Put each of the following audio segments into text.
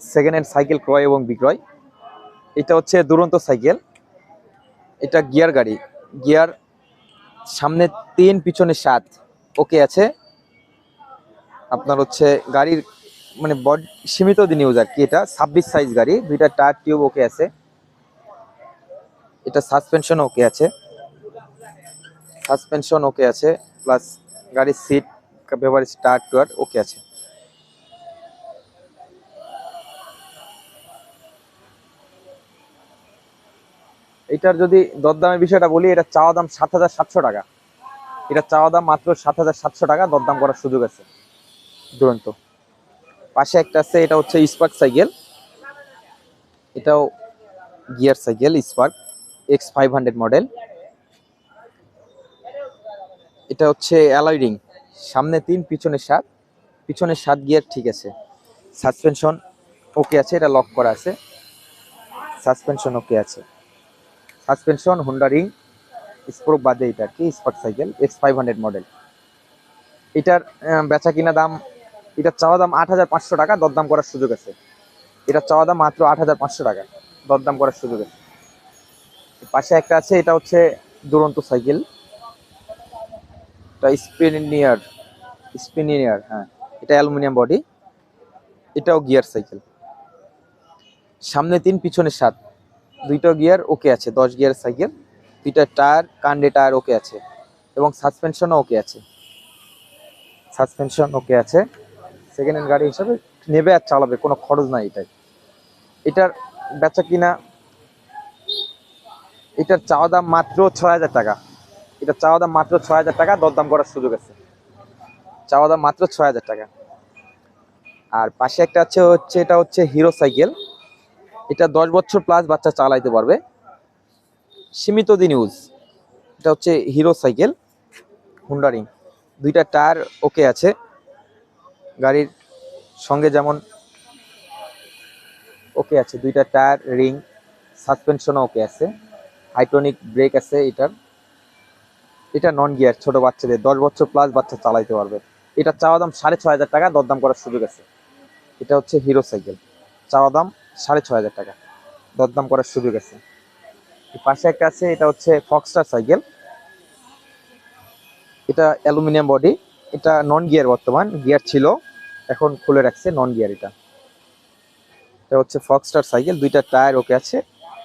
Second hand cycle ক্রয় এবং বিক্রয়। এটা হচ্ছে দুরন্ত সাইকেল, এটা গিয়ার গাড়ি, গিয়ার সামনে 3 পিছনে 7 ওকে আছে। আপনার হচ্ছে গাড়ির মানে বডি সীমিত দিন ইউজ আর কি। এটা 26 সাইজ গাড়ি, দুইটা টায়ার টিউব ওকে আছে। এটা সাসপেনশন ওকে আছে, সাসপেনশন ওকে আছে, প্লাস গাড়ির সিট ব্যবহার স্টার্ট টুয়ার ওকে আছে। এটার যদি দরদামের বিষয়টা বলি, এটা চাওয়া দাম 7,700 টাকা। এটা চাওয়া দাম মাত্র 7,700 টাকা, দরদাম করার সুযোগ আছে। দুরন্ত পাশে একটা আছে, এটা হচ্ছে স্পার্ক সাইকেল, এটাও gear cycle, spark X500 model. এটা হচ্ছে অ্যালয় রিং, সামনে 3 পিছনে 7, পিছনে 7 গিয়ার ঠিক আছে। সাসপেনশন ওকে আছে, এটা লক করা আছে, সাসপেনশন ওকে আছে। সাসপেনশন হোন্ডা রিং স্পোর্ক বাদে এটা কি স্পার্ক সাইকেল X500 মডেল। এটার বেচা কিনা দাম, এটার চাওয়া দাম 8,500 টাকা, দরদাম করার সুযোগ আছে। এটার চাওয়া দাম মাত্র 8,500 টাকা, দরদাম করার সুযোগ আছে। পাশে একটা আছে, এটা হচ্ছে দুরন্ত সাইকেল, এটা স্পিনিয়ার, হ্যাঁ, এটা অ্যালুমিনিয়াম বডি, এটাও গিয়ার সাইকেল, সামনে 3 পিছনে 7, দুইটা গিয়ার ওকে আছে, 10 গিয়ার সাইকেল, দুইটা টায়ার কান্ডে টায়ার ওকে আছে, এবং সাসপেনশনও ওকে আছে, সাসপেনশন ওকে আছে। সেকেন্ড হ্যান্ড গাড়ি হিসাবে নেবে আর চালাবে, কোনো খরচ নাই এটাই। এটার বেচা কিনা, এটার চাওয়া দাম মাত্র 6,000 টাকা। এটার চাওয়া দাম মাত্র 6,000 টাকা, দরদাম করার সুযোগ আছে। চাওয়া দাম মাত্র 6,000 টাকা। আর পাশে একটা আছে হচ্ছে, এটা হচ্ছে হিরো সাইকেল, এটা 10 বছর প্লাস বাচ্চা চালাইতে পারবে, সীমিত দিন ইউজ। এটা হচ্ছে হিরো সাইকেল হুন্ডা রিং, দুইটা টায়ার ওকে আছে, গাড়ির সঙ্গে যেমন ওকে আছে, দুইটা টায়ার রিং, সাসপেনশনও ওকে আছে, হাইড্রোলিক ব্রেক আছে এটার। এটা নন গিয়ার, ছোট বাচ্চাদের 10 বছর প্লাস বাচ্চা চালাইতে পারবে। এটা চাওয়া দাম 6,500 টাকা, দরদাম করার সুযোগ আছে। এটা হচ্ছে হিরো সাইকেল, চাওয়া দাম 6,500 টাকা, দরদাম করার সুযোগ আছে। পাশে একটা আছে, এটা হচ্ছে ফক্সটার সাইকেল, এটা অ্যালুমিনিয়াম বডি, এটা নন গিয়ার, বর্তমান গিয়ার ছিল এখন খুলে রাখছে, নন গিয়ার। এটা হচ্ছে ফক্সটার সাইকেল, দুইটা টায়ার ওকে আছে,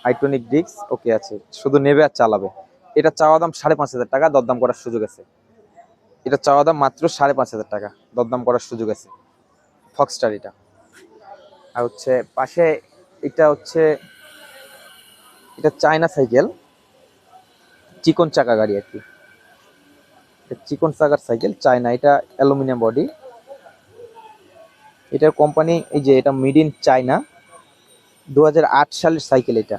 হাইড্রোলিক ডিস্ক ওকে আছে, শুধু নেবে আর চালাবে। এটা চাওয়া দাম 5,500 টাকা, দরদাম করার সুযোগ আছে। এটা চাওয়া দাম মাত্র 5,500 টাকা, দরদাম করার সুযোগ আছে ফক্সটার এটা। আর হচ্ছে পাশে এটা হচ্ছে, এটা চায়না সাইকেল, চিকন চাকা গাড়ি আর কি, চিকন চাকার সাইকেল চায়না, এটা অ্যালুমিনিয়াম বডি, এটার কোম্পানি এই যে, এটা মেড ইন চায়না, 2008 সালের সাইকেল, এটা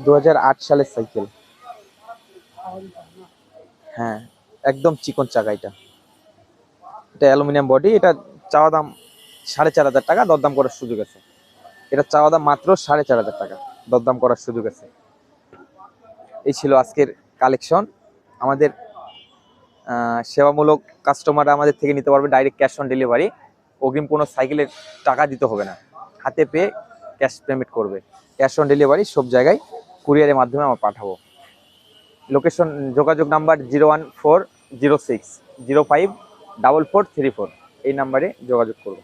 2008 সালের সাইকেল, হ্যাঁ, একদম চিকন চাকা এটা। এটা অ্যালুমিনিয়াম বডি, এটা চাওয়া দাম 4,500 টাকা, দরদাম করার সুযোগ আছে। এটা চাওয়া দাম মাত্র 4,500 টাকা, দরদাম করার সুযোগ আছে। এই ছিল আজকের কালেকশন। আমাদের সেবামূলক কাস্টমাররা আমাদের থেকে নিতে পারবে ডাইরেক্ট ক্যাশ অন ডেলিভারি, অগ্রিম কোনো সাইকেলের টাকা দিতে হবে না, হাতে পেয়ে ক্যাশ পেমেন্ট করবে। ক্যাশ অন ডেলিভারি সব জায়গায় কুরিয়ারের মাধ্যমে আমরা পাঠাবো। লোকেশন, যোগাযোগ নাম্বার 01406054434, এই নাম্বারে যোগাযোগ করবো।